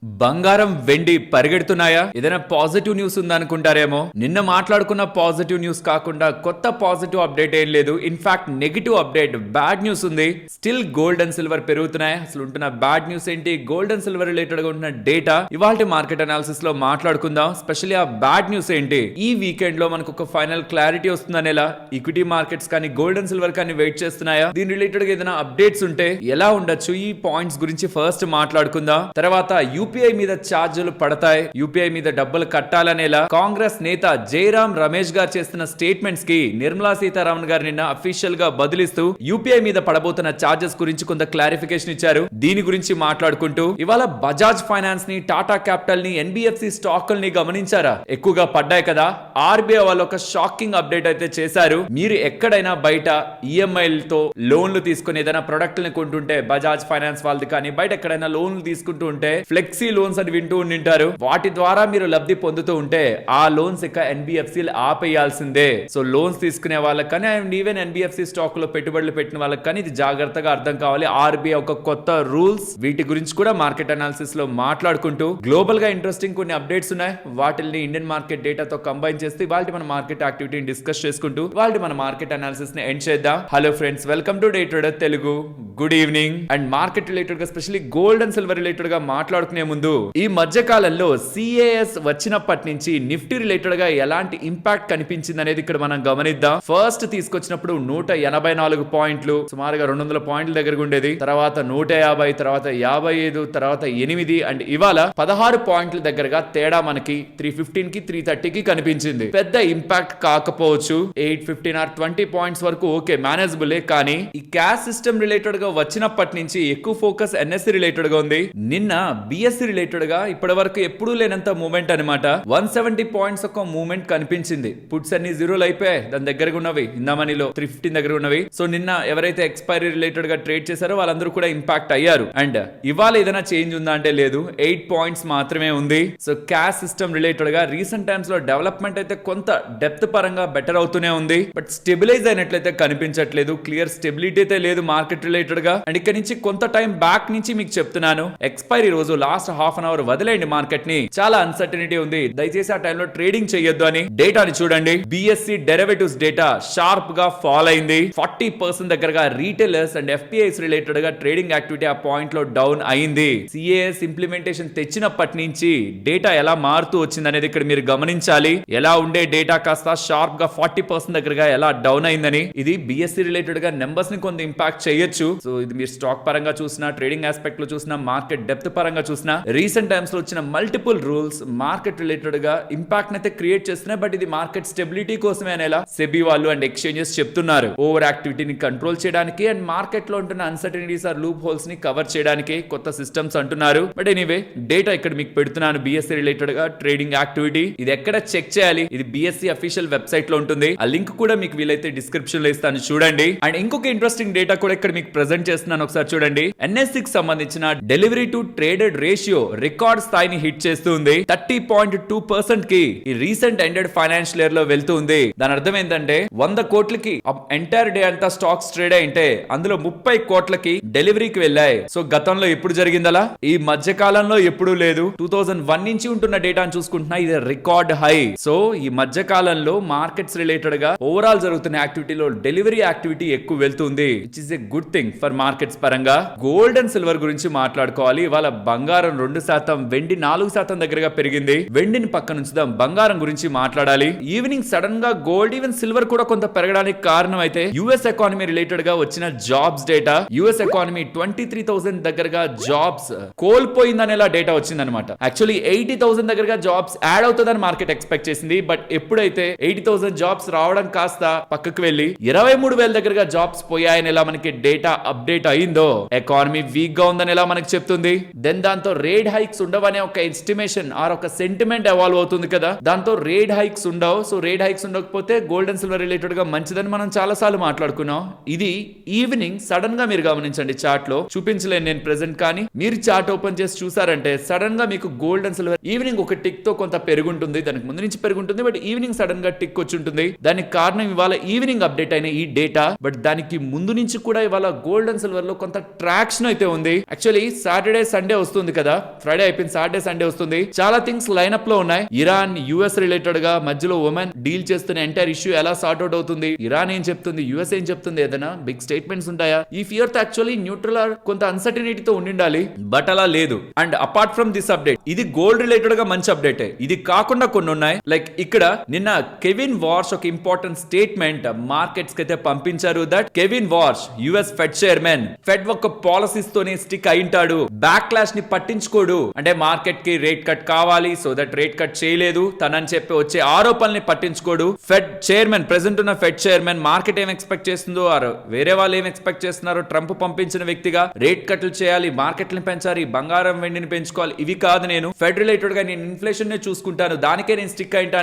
బంగారం వెండి పరిగెడుతున్నాయా? ఏదైనా పాజిటివ్ న్యూస్ ఉందనుకుంటారేమో. నిన్న మాట్లాడుకున్న పాజిటివ్ న్యూస్ కాకుండా కొత్త పాజిటివ్ అప్డేట్ ఏం లేదు. In fact negative update, bad news ఉంది. స్టిల్ గోల్డ్ అండ్ సిల్వర్ పెరుగుతున్నాయి. అసలు ఉంటున్న బ్యాడ్ న్యూస్ ఏంటి, గోల్డ్ అండ్ సిల్వర్ రిలేటెడ్ గా ఉంటున్న డేటా ఇవాళ మార్కెట్ అనాలిసిస్ లో మాట్లాడుకుందాం. స్పెషల్లీ ఆ బ్యాడ్ న్యూస్ ఏంటి, ఈ వీకెండ్ లో మనకు ఒక ఫైనల్ క్లారిటీ వస్తుందనేలా ఈక్విటీ మార్కెట్స్ కానీ గోల్డ్ అండ్ సిల్వర్ కానీ వెయిట్ చేస్తున్నాయా, దీని రిలేటెడ్ గా ఏదైనా అప్డేట్స్ ఉంటే ఎలా ఉండొచ్చు, ఈ పాయింట్స్ గురించి ఫస్ట్ మాట్లాడుకుందాం. తర్వాత యూపీఐ మీద ఛార్జీలు పడతాయి, యూపీఐ మీద డబ్బులు కట్టాలనేలా కాంగ్రెస్ నేత జయరాం రమేష్ గారు చేస్తున్న స్టేట్మెంట్స్ కి నిర్మలా సీతారామన్ గారు నిన్న అఫీషియల్ గా బదిలిస్తూ యూపీఐ మీద పడబోతున్న ఛార్జెస్ గురించి కొంత క్లారిఫికేషన్ ఇచ్చారు. దీని గురించి మాట్లాడుకుంటూ ఇవాళ బజాజ్ ఫైనాన్స్ ని, టాటా క్యాపిటల్ ని, ఎన్బిఎఫ్సి స్టాకుల్ని గమనించారా? ఎక్కువగా పడ్డాయి కదా. ఆర్బీఐ వాళ్ళు ఒక షాకింగ్ అప్డేట్ అయితే చేశారు. మీరు ఎక్కడైనా బయట ఈఎంఐలతో లోన్లు తీసుకుని ఏదైనా ప్రొడక్ట్ని కొంటుంటే, బజాజ్ ఫైనాన్స్ వాళ్ళది కానీ బయట ఎక్కడైనా లోన్లు తీసుకుంటూ ఉంటే ఫ్లెక్సీ లోన్స్ అని వింటూ ఉండింటారు. వాటి ద్వారా మీరు లబ్ధి పొందుతూ ఉంటే ఆ లోన్స్ ఇక ఎన్బిఎఫ్సి ఆపేయాల్సిందే. సో లోన్స్ తీసుకునే వాళ్ళకి కానీ అండ్ ఈవెన్ ఎన్బిఎఫ్సి స్టాక్ లో పెట్టుబడులు పెట్టిన వాళ్ళకి కానీ ఇది జాగ్రత్తగా అర్థం కావాలి. ఆర్బీఐ ఒక కొత్త రూల్స్, వీటి గురించి కూడా మార్కెట్ అనాలిసిస్ లో మాట్లాడుకుంటూ గ్లోబల్ గా ఇంట్రెస్టింగ్ కొన్ని అప్డేట్స్ ఉన్నాయి. వాటిని ఇండియన్ మార్కెట్ డేటాతో కంబైన్ చేస్తే వాళ్ళ మన మార్కెట్ యాక్టివిటీని డిస్కస్ చేసుకుంటూ వాళ్ళ మన మార్కెట్ అనాలిసిస్ ని ఎండ్ చేద్దాం. Hello friends, welcome to day trader Telugu. Good evening. And market related గా specially gold and silver related గా మాట్లాడుకునే ముందు ఈ మధ్య కాలంలో సిఏఎస్ వచ్చినప్పటి నుంచి నిఫ్టీ రిలేటెడ్ గా ఎలాంటి ఇంపాక్ట్ కనిపించింది అనేది ఇక్కడ మనం గమనిద్దాం. ఫస్ట్ తీసుకొచ్చినప్పుడు 184 పాయింట్లు, సుమారుగా 200 పాయింట్ల దగ్గర ఉండేది. తర్వాత 150, తర్వాత 55, తర్వాత 8 అండ్ ఇవాళ 16 పాయింట్ల దగ్గరగా తేడా మనకి 315 కి 330 కి కనిపించింది. పెద్ద ఇంపాక్ట్ కాకపోవచ్చు, 815 ఆర్ 20 పాయింట్స్ వరకు ఓకే, మేనేజబులే. కానీ ఈ క్యాష్ సిస్టమ్ రిలేటెడ్ గా వచ్చినప్పటి నుంచి ఎక్కువ ఫోకస్ ఎన్ఎస్సి రిలేటెడ్ గా ఉంది. నిన్న బిఎస్సి రిలేటెడ్ గా ఇప్పటి వరకు ఎప్పుడూ లేనంత మూవ్మెంట్ అనమాట. 170 పాయింట్స్ ఒక మూవ్మెంట్ కనిపించింది. పుట్స్ అన్ని జీరోలు అయిపోయాయి, దాని దగ్గరగా ఉన్నవి ఇందామనీలో 315 దగ్గర ఉన్నవి. సో నిన్న ఎవరైతే ఎక్స్పైరీ రిలేటెడ్ గా ట్రేడ్ చేశారో వాళ్ళందరూ కూడా ఇంపాక్ట్ అయ్యారు. అండ్ ఇవాళ ఏదైనా చేంజ్ ఉందా అంటే లేదు, 8 పాయింట్స్ మాత్రమే ఉంది. సో క్యాష్ సిస్టమ్ రిలేటెడ్ గా రీసెంట్ టైమ్స్ లో డెవలప్మెంట్ అయితే కొంత డెప్త్ పరంగా బెటర్ అవుతూనే ఉంది. బట్ స్టెబిలైజ్ అయినట్లయితే కనిపించట్లేదు. క్లియర్ స్టెబిలిటీ అయితే లేదు మార్కెట్ రిలేటెడ్ గా. అండ్ ఇక్కడ నుంచి కొంత టైం బ్యాక్ నుంచి మీకు చెప్తున్నాను, ఎక్స్పైరీ రోజు లాస్ట్ హాఫ్ అన్ అవర్ వదిలేండి మార్కెట్ ని. చాలా అన్సర్టనిటీ ఉంది, దయచేసి ఆ టైంలో ట్రేడింగ్ చేయొద్దు అని. డేటాని చూడండి, బిఎస్సి డెరివేటివ్స్ డేటా షార్ప్ గా ఫాల్ అయింది. 40% దగ్గరగా రీటైలర్స్ అండ్ ఎఫ్పిఐస్ రిలేటెడ్ గా ట్రేడింగ్ యాక్టివిటీ ఆ పాయింట్ లో డౌన్ అయింది. సిఏఎస్ ఇంప్లిమెంటేషన్ తెచ్చినప్పటి నుంచి డేటా ఎలా మారుతూ వచ్చింది అనేది ఇక్కడ మీరు గమనించాలి. ఎలా ఉండే డేటా కాస్త షార్ప్ గా 40% దగ్గరగా ఎలా డౌన్ అయిందని. ఇది బిఎస్సి రిలేటెడ్ గా నెంబర్స్ ని కొంత ఇంపాక్ట్ చేయొచ్చు. సో ఇది మీరు స్టాక్ పరంగా చూసినా, ట్రేడింగ్ ఆస్పెక్ట్ లో చూసినా, మార్కెట్ డెప్త్ పరంగా చూసినా, రీసెంట్ టైమ్స్ లో వచ్చిన మల్టిపుల్ రూల్స్ మార్కెట్ రిలేటెడ్ గా ఇంపాక్ట్ అయితే క్రియేట్ చేస్తున్నాయి. బట్ ఇది మార్కెట్ స్టెబిలిటీ కోసమే అనేలా సెబీ వాళ్ళు అండ్ ఎక్స్చేంజెస్ చెప్తున్నారు. ఓవర్ యాక్టివిటీని కంట్రోల్ చేయడానికి అండ్ మార్కెట్ లో ఉంటున్న అన్సర్టనిటీస్ ఆర్ లూప్ హోల్స్ ని కవర్ చేయడానికి కొత్త సిస్టమ్స్ అంటున్నారు. బట్ ఎనీవే, డేటా ఇక్కడ మీకు పెడుతున్నాను. బిఎస్సి రిలేటెడ్ గా ట్రేడింగ్ యాక్టివిటీ ఇది ఎక్కడ చెక్ చేయాలి, ఇది బిఎస్సి అఫీషియల్ వెబ్సైట్ లో ఉంటుంది. ఆ లింక్ కూడా మీకు వీలైతే డిస్క్రిప్షన్ లో ఇస్తాను, చూడండి. అండ్ ఇంకొక ఇంట్రెస్టింగ్ డేటా కూడా ఇక్కడ మీకు ప్రెజెంట్ చేస్తున్నాను, ఒకసారి చూడండి. ఎన్ఎస్సి కి సంబంధించిన delivery to traded ratio record స్థాయిని హిట్ చేస్తుంది. 30.2% కి ఈ రీసెంట్ ఎండెడ్ ఫైనాన్షియల్ ఇయర్ లో వెళ్తూ ఉంది. దాని అర్థం ఏంటంటే 100 కోట్లకి ఎంటైర్ డే అంతా స్టాక్స్ ట్రేడ్ అయింటే అందులో 30 కోట్లకి డెలివరీకి వెళ్ళాయి. సో గతంలో ఎప్పుడు జరిగిందలా? ఈ మధ్య కాలంలో ఎప్పుడూ లేదు. 2001 నుంచి ఉంటున్న డేటాను చూసుకుంటున్నా, ఇది రికార్డ్ హై. సో ఈ మధ్య కాలంలో మార్కెట్స్ రిలేటెడ్ గా ఓవరాల్ జరుగుతున్న యాక్టివిటీలో డెలివరీ యాక్టివిటీ ఎక్కువ వెళ్తుంది, which is a good thing for markets పరంగా. గోల్డ్ అండ్ సిల్వర్ గురించి మాట్లాడుకోవాలి. ఇవాళ బంగారం 2%, వెండి 4% దగ్గరగా పెరిగింది. వెండిని పక్కన ఉంచుదాం, బంగారం గురించి మాట్లాడాలి. ఈవినింగ్ సడన్ గా గోల్డ్ ఈవెన్ సిల్వర్ కూడా కొంత పెరగడానికి కారణం అయితే యుఎస్ ఎకానమీ రిలేటెడ్ గా వచ్చిన జాబ్స్ డేటా. యుఎస్ ఎకానమీ 23,000 దగ్గరగా జాబ్స్ కోల్పోయిందనేలా డేటా వచ్చిందనమాట. యాక్చువల్లీ 80,000 దగ్గరగా జాబ్స్ యాడ్ అవుతుందని మార్కెట్ ఎక్స్పెక్ట్ చేసింది. బట్ ఎప్పుడైతే 80,000 జాబ్స్ రావడం కాస్త పక్కకు వెళ్లి 23,000 దగ్గరగా జాబ్స్ పోయాయని ఎలా మనకి డేటా అప్డేట్ అయిందో, ఎకానమీ వీక్ గా ఉందని ఎలా మనకి చెప్తుంది. దెన్ దాంతో రేట్ హైక్స్ ఉండవనే ఒక ఎస్టిమేషన్ ఆర్ ఒక సెంటిమెంట్ ఎవాల్వ్ అవుతుంది కదా. దాంతో రేట్ హైక్స్ ఉండవు. సో రేట్ హైక్స్ ఉండకపోతే గోల్డ్ అండ్ సిల్వర్ రిలేటెడ్ గా మంచిదని మనం చాలా సార్లు మాట్లాడుకున్నాం. ఇది ఈవినింగ్ సడన్ గా మీరు గమనించండి, చార్ట్ లో చూపించలేను నేను ప్రెసెంట్, కానీ మీరు చార్ట్ ఓపెన్ చేసి చూసారంటే సడన్ గా మీకు గోల్డ్ అండ్ సిల్వర్ ఈవినింగ్ ఒక టిక్ తో కొంత పెరుగుంటుంది. దానికి ముందు నుంచి పెరుగుంటుంది, బట్ ఈవినింగ్ సడన్ గా టిక్ వచ్చి ఉంటుంది. దానికి కారణం ఇవాళ ఈవినింగ్ అప్డేట్ అయిన ఈ డేటా. బట్ దానికి ముందు నుంచి కూడా ఇవాళ గోల్డ్ అండ్ సిల్వర్ లో కొంత ట్రాక్షన్ అయితే ఉంది. యాక్చువల్లీ సాటర్డే సండే వస్తుంది కదా, కదా, ఫ్రైడే అయిపోయింది, సాటర్డే సండే వస్తుంది. చాలా థింగ్స్ లైనప్ లో ఉన్నాయి. ఇరాన్ యుఎస్ రిలేటెడ్ గా మధ్యలో ఉమెన్ డీల్ చేస్తున్న ఎంటైర్ ఇష్యూ ఎలా సార్ట్ అవుట్ అవుతుంది, ఇరాన్ ఏం చెప్తుంది, యుఎస్ ఏం చెప్తుంది, ఏదైనా బిగ్ స్టేట్మెంట్స్ ఉంటాయా? ఈ ఫియర్ తో యాక్చువల్లీ న్యూట్రల్ ఆర్ కొంత అన్సర్టనిటీతో ఉండాలి, బట్ అలా లేదు. And apart from this update, ఇది గోల్డ్ రిలేటెడ్ గా మంచి అప్డేట్. ఇది కాకుండా కొన్ని ఉన్నాయి. లైక్ ఇక్కడ నిన్న కెవిన్ వార్ష్ ఒక ఇంపార్టెంట్ స్టేట్మెంట్ మార్కెట్స్ కి అయితే పంపించారు. That Kevin వార్ష్ US fed chairman, fed ఒక పాలసీస్ తోనే స్టిక్ అయింటాడు, బ్యాక్ క్లాష్ ని పట్టించుకోడు. అంటే మార్కెట్ కి రేట్ కట్ కావాలి, సో దట్ రేట్ కట్ చేయలేదు తనని చెప్పి వచ్చే ఆరోపణల్ని పట్టించుకోడు. ఫెడ్ చైర్మన్, ప్రెసెంట్ ఉన్న ఫెడ్ చైర్మన్ మార్కెట్ ఏం ఎక్స్పెక్ట్ చేస్తుందో ఆరు వేరే వాళ్ళు ఏం ఎక్స్పెక్ట్ చేస్తున్నారో, ట్రంప్ పంపించిన వ్యక్తిగా రేట్ కట్లు చేయాలి, మార్కెట్లను పెంచాలి, బంగారం వెండిని పెంచుకోవాలి, ఇవి కాదు. నేను ఫెడ్ రిలేటెడ్ గా నేను ఇన్ఫ్లేషన్ నే చూసుకుంటాను, దానికే నేను స్టిక్ అయింటాను.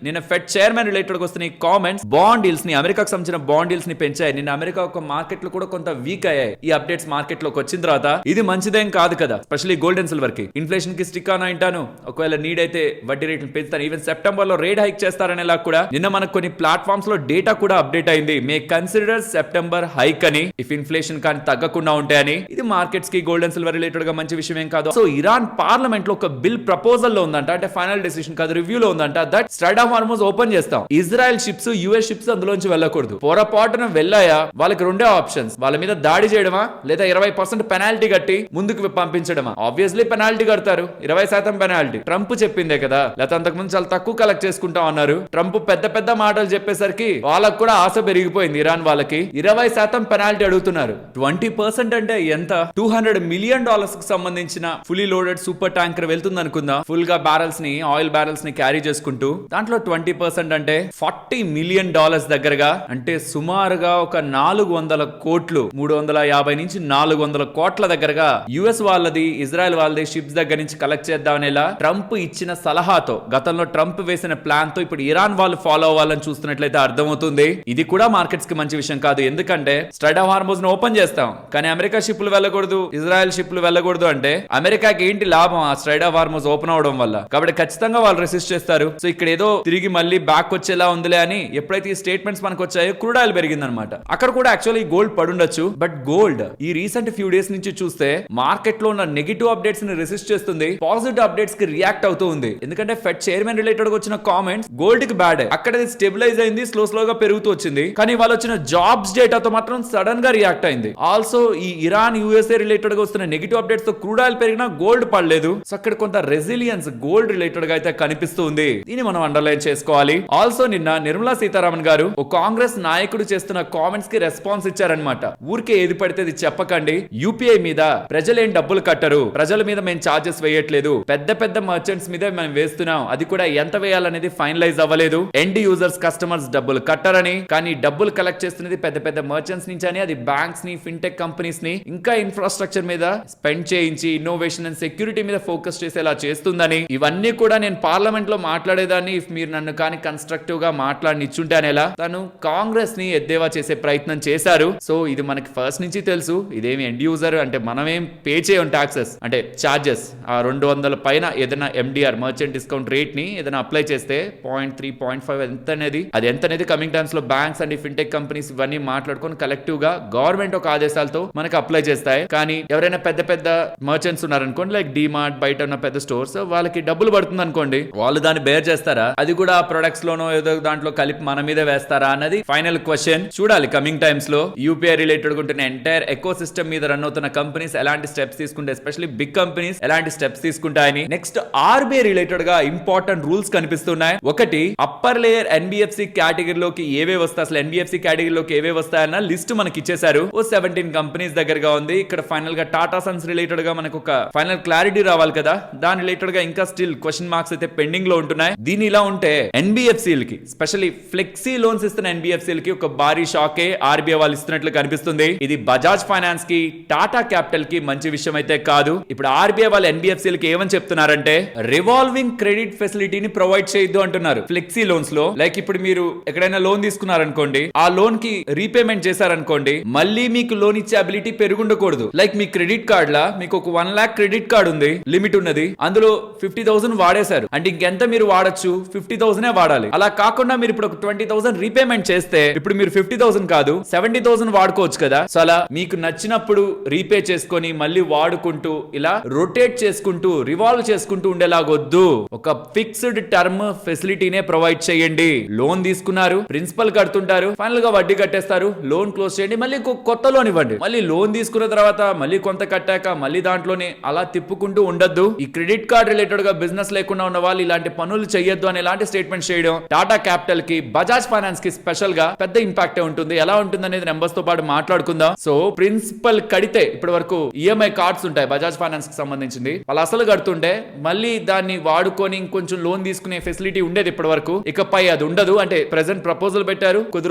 నేను ఫెడ్ చైర్మన్ రిలేటెడ్ వస్తున్న ఈ కామెంట్స్ బాండ్ డీల్స్ ని, అమెరికాకు సంబంధించిన బాండ్ డీల్స్ ని పెంచాయి. నిన్న అమెరికా ఒక మార్కెట్లు కూడా కొంత వీక్ అయ్యాయి. ఈ అప్డేట్స్ మార్కెట్ లోకి వచ్చిన తర్వాత ఇది మంచిదేం కాదు కదా, స్పెషల్లీ గోల్డ్ అండ్ సిల్వర్ కి. ఇన్ఫ్లేషన్ కి స్టిక్ ఆన్ అయింటాను, ఒకవేళ నీడ్ అయితే వడ్డీ రేట్లు పెంచుతాను. ఈవెన్ సెప్టెంబర్ లో రేట్ హైక్ చేస్తారనేలా కూడా నిన్న మనకు కొన్ని ప్లాట్ఫామ్స్ లో డేటా కూడా అప్డేట్ అయింది. మే కన్సిడర్ సెప్టెంబర్ హైక్ అని, ఇఫ్ ఇన్ఫ్లేషన్ కానీ తగ్గకుండా ఉంటాయని. ఇది మార్కెట్స్ కి గోల్డ్ అండ్ సిల్వర్ రిలేటెడ్ గా మంచి విషయం ఏం కాదు. సో ఇరాన్ పార్లమెంట్ లో ఒక బిల్ ప్రపోజల్ లో ఉందంట, అంటే ఫైనల్ డెసిషన్ కాదు, రివ్యూ లో ఉందంట. That straight of Hormuz open చేస్తాం, ఇజ్రాయెల్ షిప్స్ యుఎస్ షిప్స్ అందులోంచి వెళ్ళకూడదు. పొరపాటున వెళ్ళాయా వాళ్ళకి రెండే ఆప్షన్స్, వాళ్ళ మీద దాడి చేయడమా లేదా 20% పెనాల్టీ కట్టి ముందుకు పంపించడమా. ఆబ్వియస్లీ పెనాల్టీ కడతారు, 20% పెనాల్టీ. ట్రంప్ చెప్పిందే కదా, లేకపోతే అంతకుముందు చాలా తక్కువ కలెక్ట్ చేసుకుంటాం అన్నారు. ట్రంప్ పెద్ద పెద్ద మాటలు చెప్పేసరికి వాళ్ళకు కూడా ఆశ పెరిగిపోయింది. ఇరాన్ వాళ్ళకి 20% పెనాల్టీ అడుగుతున్నారు. 20% అంటే ఎంత? $200 మిలియన్ కి సంబంధించిన ఫుల్లీ లోడెడ్ సూపర్ ట్యాంకర్ వెళ్తుంది అనుకుందాం, ఫుల్ గా బ్యారల్స్ ని, ఆయిల్ బ్యారల్స్ ని క్యారీ చేసుకుంటూ. దాంట్లో 20% అంటే $40 మిలియన్ దగ్గరగా, అంటే సుమారుగా ఒక 400 కోట్లు, 350 నుంచి 400 కోట్ల దగ్గరగా యుఎస్ వాళ్ళది, ఇజ్రాయెల్ వాళ్ళది షిప్స్ దగ్గర నుంచి కలెక్ట్ చేద్దామనేలా ట్రంప్ ఇచ్చిన సలహాతో, గతంలో ట్రంప్ వేసిన ప్లాన్ తో ఇప్పుడు ఇరాన్ వాళ్ళు ఫాలో అవ్వాలని చూస్తున్నట్లయితే అర్థమవుతుంది. ఇది కూడా మార్కెట్స్ కి మంచి విషయం కాదు. ఎందుకంటే స్ట్రైట్ ఆఫ్ హార్మోజ్ ను ఓపెన్ చేస్తాం, కానీ అమెరికా షిప్లు వెళ్ళకూడదు, ఇజ్రాయెల్ షిప్లు వెళ్ళకూడదు అంటే అమెరికాకి ఏంటి లాభం ఆ స్ట్రైట్ ఆఫ్ హార్మోజ్ ఓపెన్ అవడం వల్ల? కాబట్టి ఖచ్చితంగా వాళ్ళు రెసిస్ట్ చేస్తారు. సో ఇక్కడ ఏదో తిరిగి మళ్ళీ బ్యాక్ వచ్చేలా ఉందిలే అని ఎప్పుడైతే ఈ స్టేట్మెంట్స్ మనకు వచ్చాయో క్రూడ్ ఆయిల్ పెరిగిందనమాట. అక్కడ కూడా యాక్చువల్లీ గోల్డ్ పడుండొచ్చు, బట్ గోల్డ్ ఈ రీసెంట్ ఫ్యూ డేస్ నుంచి చూస్తే మార్కెట్ లో ఉన్న నెగిటివ్ అప్డేట్స్ ని రెసిస్ట్ చేస్తుంది, పాజిటివ్ అప్డేట్స్ కి రియాక్ట్ అవుతూ ఉంది. ఎందుకంటే ఫెడ్ చైర్మన్ రిలేటెడ్ వచ్చిన కామెంట్స్ గోల్డ్ కి బ్యాడ్, అక్కడ స్టెబిలైజ్ అయింది, స్లోగా పెరుగుతూ వచ్చింది. కానీ వాళ్ళు వచ్చిన జాబ్స్ డేటాతో మాత్రం సడన్ గా రియాక్ట్ అయింది. ఆల్సో ఈ ఇరాన్ యుఎస్ఏ రిలేటెడ్ గా వస్తున్న నెగిటివ్ అప్డేట్స్ తో క్రూడ్ ఆయిల్ పెరిగినా గోల్డ్ పడలేదు. సో అక్కడ కొంత రెసిలియన్స్ గోల్డ్ రిలేటెడ్ గా అయితే కనిపిస్తుంది. దీన్ని మనం అండర్లైన్ చేసుకోవాలి. ఆల్సో నిన్న నిర్మలా సీతారామన్ గారు ఒక కాంగ్రెస్ నాయకుడు చేస్తున్న కామెంట్స్ కి రెస్పాన్స్ ఇచ్చారనమాట. ఊరికే ఏది పడితే అది చెప్పకండి, యూపీఐ మీద ప్రజలేం డబ్బులు కట్టరు, ప్రజల మీద మేము చార్జెస్ వేయట్లేదు, పెద్ద పెద్ద మర్చెంట్స్ మీద మేము వేస్తున్నాం, అది కూడా ఎంత వేయాలనేది ఫైనలైజ్ అవ్వలేదు, ఎండ్ యూజర్స్ కస్టమర్స్ డబ్బులు కట్టరని, కానీ డబ్బులు కలెక్ట్ చేస్తున్నది పెద్ద పెద్ద మర్చెంట్స్ నుంచి అని, అది బ్యాంక్స్ ని, ఫిన్టెక్ కంపెనీస్ ని ఇంకా ఇన్ఫ్రాస్ట్రక్చర్ మీద స్పెండ్ చేయించి ఇన్నోవేషన్ అండ్ సెక్యూరిటీ మీద ఫోకస్ చేసేలా చేస్తుందని. ఇవన్నీ కూడా నేను పార్లమెంట్ లో మాట్లాడేదాన్ని, ఇఫ్ మీరు నన్ను కానీ కన్స్ట్రక్టివ్ గా మాట్లాడినిచ్చుంటే అనేలా తను కాంగ్రెస్ ని ఎద్దేవా చేసే ప్రయత్నం చేశారు. సో ఇది మనకి ఫస్ట్ నుంచి తెలుసు, ఇదేమి ఎండ్ యూజర్ అంటే మనమేం పే చేయం టాక్సెస్, అంటే చార్జెస్ ఆ 200 పైన ఏదైనా ఎండిఆర్ మర్చెంట్ డిస్కౌంట్ రేట్ ని ఏదైనా అప్లై చేస్తే 0.3, 0.5 ఎంత అనేది కమింగ్ టైమ్స్ లో బ్యాంక్స్ అండ్ ఫిన్టెక్ కంపెనీస్ ఇవన్నీ మాట్లాడుకొని కలెక్టివ్ గా గవర్నమెంట్ ఒక ఆదేశాలతో మనకి అప్లై చేస్తాయి. కానీ ఎవరైనా పెద్ద పెద్ద మర్చెంట్స్ ఉన్నారనుకోండి, లైక్ డిమార్ట్, బయట ఉన్న పెద్ద స్టోర్స్, వాళ్ళకి డబ్బులు పడుతుంది అనుకోండి, వాళ్ళు దాన్ని బేర్ చేస్తారా, అది కూడా ప్రొడక్ట్స్ లోనో ఏదో దాంట్లో కలిపి మన మీద వేస్తారా అన్నది ఫైనల్ క్వశ్చన్. చూడాలి కమింగ్ టైమ్స్ లో యూపీఐ రిలేటెడ్ ఉంటున్న ఎంటైర్ ఎకో సిస్టమ్ మీద రన్ అవుతున్న కంపెనీస్ ఎలాంటి స్టెప్స్ తీసుకుంటే, ఎస్పెషల్లీ బిగ్ కంపెనీస్ ఎలాంటి స్టెప్స్ తీసుకుంటాయని. నెక్స్ట్ ఆర్బీఐ రిలేటెడ్ గా ఇంపార్టెంట్ రూల్స్ కనిపిస్తున్నాయి. ఒకటి, అప్పర్ లేయర్ ఎన్బిఎఫ్సి కేటగిరీలోకి ఏవే వస్తాయి, అసలు ఎన్బిఎఫ్సి కేటగిరీలోకి ఏవే వస్తాయన్న లిస్ట్ మనకి ఇచ్చేసారు. 17 కంపెనీస్ దగ్గరగా ఉంది. ఇక్కడ ఫైనల్ గా టాటా సన్స్ రిలేటెడ్ గా మనకు ఒక ఫైనల్ క్లారిటీ రావాలి కదా, దాని రిలేటెడ్ గా ఇంకా స్టిల్ క్వశ్చన్ మార్క్స్ అయితే పెండింగ్ లో ఉంటున్నాయి. దీని ఇలా ఉంటే ఎన్బిఎఫ్సిలకి, స్పెషల్లీ ఫ్లెక్సీ లోన్స్ ఇస్తున్న ఎన్బిఎఫ్సిలకి ఒక భారీ షాకే ఆర్బీఐ వాళ్ళు ఇస్తున్నట్లు కనిపిస్తుంది. ఇది బజాజ్ ఫైనాన్స్ కి, టాటా క్యాపిటల్ కి మంచి విషయం అయితే కాదు. ఇప్పుడు ఆర్బీఐ వాళ్ళు ఎన్బిఎఫ్సిలకి ఏమని చెప్తున్నారంటే, రివాల్వింగ్ క్రెడిట్ ఫెసిలిటీని ప్రొవైడ్ చేయొద్దు అంటున్నారు ఫ్లెక్సీ లోన్స్ లో. లైక్ ఇప్పుడు మీరు ఎక్కడైనా లోన్ తీసుకున్నారనుకోండి, ఆ లోన్ కి రీపేమెంట్ చేశారనుకోండి, మళ్ళీ మీకు లోన్ ఇచ్చే అబిలిటీ పెరుగుండకూడదు. లైక్ మీ క్రెడిట్ కార్డ్ లా మీకు ఒక 1 lakh క్రెడిట్ కార్డ్ ఉంది, లిమిట్ ఉన్నది, అందులో 50,000 వాడేశారు అంటే ఇంకెంత మీరు వాడచ్చు, 50,000 వాడాలి. అలా కాకుండా మీరు ఇప్పుడు ఒక 20,000 రీపేమెంట్ చేస్తే ఇప్పుడు మీరు 50,000 కాదు 70,000 వాడుకోవచ్చు కదా. సో అలా మీకు నచ్చినప్పుడు రీపే చేసుకొని మళ్ళీ వాడుకుంటూ ఇలా ఇలా రొటేట్ చేసుకుంటూ రివాల్వ్ చేసుకుంటూ ఉండేలాగొద్దు. ఒక ఫిక్స్డ్ టర్మ్ ఫెసిలిటీనే ప్రొవైడ్ చేయండి. లోన్ తీసుకున్నారు, ప్రిన్సిపల్ కడుతుంటారు, ఫైనల్ గా వడ్డీ కట్టేస్తారు, లోన్ క్లోజ్ చేయండి, మళ్ళీ కొత్త లోన్ ఇవ్వండి. మళ్ళీ లోన్ తీసుకున్న తర్వాత మళ్ళీ కొంత కట్టాక మళ్ళీ దాంట్లోనే అలా తిప్పుకుంటూ ఉండొద్దు. ఈ క్రెడిట్ కార్డ్ రిలేటెడ్ గా బిజినెస్ లేకుండా ఉన్న వాళ్ళు ఇలాంటి పనులు చేయొద్దు అని ఇలాంటి స్టేట్మెంట్ చేయడం టాటా క్యాపిటల్ కి, బజాజ్ ఫైనాన్స్ కి స్పెషల్ గా పెద్ద ఇంపాక్ట్ ఉంటుంది. ఎలా ఉంటుంది అనేది నెంబర్స్ తో పాటు మాట్లాడుకుందాం. సో ప్రిన్సిపల్ కడితే ఇప్పటి వరకు ఈఎంఐ కార్డ్స్ ఉంటాయి బజాజ్ ఫైనాన్స్ కి సంబంధించింది, వాళ్ళు అసలు కడుతుంటే మళ్ళీ దాన్ని వాడుకొని ఇంకొంచెం లోన్ తీసుకునే ఫెసిలిటీ ఉండేది ఇప్పటి వరకు. ఇకపై అది ఉండదు. అంటే ప్రెసెంట్ ప్రపోజల్ పెట్టారు, కొద్ది